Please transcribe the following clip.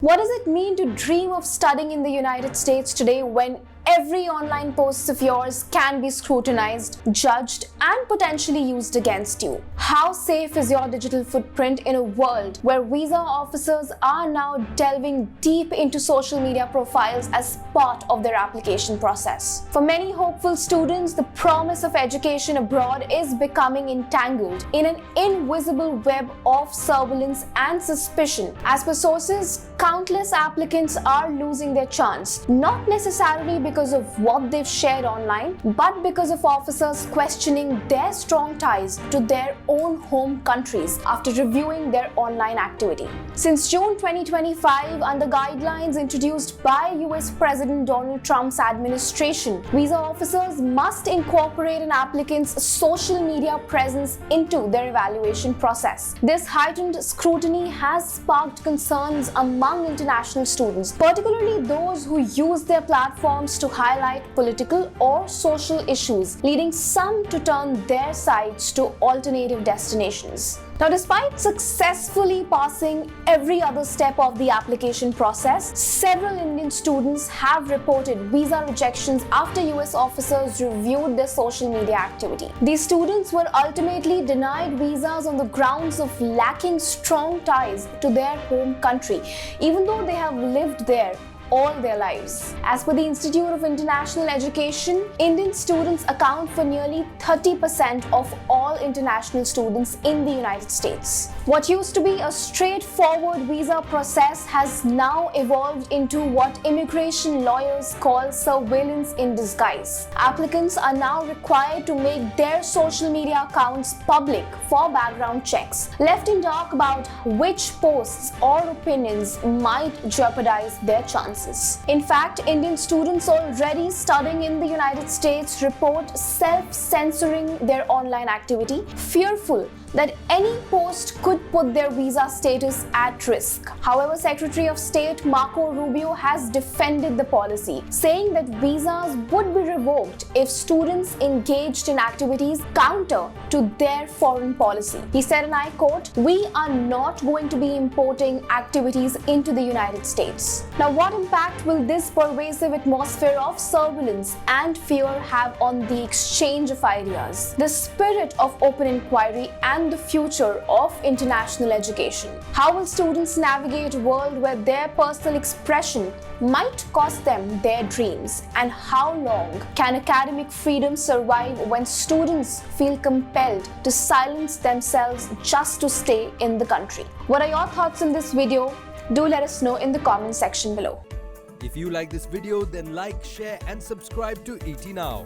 What does it mean to dream of studying in the United States today when every online post of yours can be scrutinized, judged, and potentially used against you? How safe is your digital footprint in a world where visa officers are now delving deep into social media profiles as part of their application process? For many hopeful students, the promise of education abroad is becoming entangled in an invisible web of surveillance and suspicion. As per sources, countless applicants are losing their chance, not necessarily because of what they've shared online, but because of officers questioning their strong ties to their own home countries after reviewing their online activity. Since June 2025, under guidelines introduced by US President Donald Trump's administration, visa officers must incorporate an applicant's social media presence into their evaluation process. This heightened scrutiny has sparked concerns among international students, particularly those who use their platforms to highlight political or social issues, leading some to turn their sights to alternative destinations. Now, despite successfully passing every other step of the application process, several Indian students have reported visa rejections after US officers reviewed their social media activity. These students were ultimately denied visas on the grounds of lacking strong ties to their home country, even though they have lived there all their lives. As per the Institute of International Education, Indian students account for nearly 30% of all international students in the United States. What used to be a straightforward visa process has now evolved into what immigration lawyers call surveillance in disguise. Applicants are now required to make their social media accounts public for background checks, left in dark about which posts or opinions might jeopardize their chances. In fact, Indian students already studying in the United States report self-censoring their online activity, fearful that any post could put their visa status at risk. However, Secretary of State Marco Rubio has defended the policy, saying that visas would be revoked if students engaged in activities counter to their foreign policy. He said, and I quote, "We are not going to be importing activities into the United States." Now, what impact will this pervasive atmosphere of surveillance and fear have on the exchange of ideas, the spirit of open inquiry, and the future of international education? How will students navigate a world where their personal expression might cost them their dreams? And how long can academic freedom survive when students feel compelled to silence themselves just to stay in the country? What are your thoughts on this video? Do let us know in the comment section below. If you like this video, then like, share and subscribe to ET Now.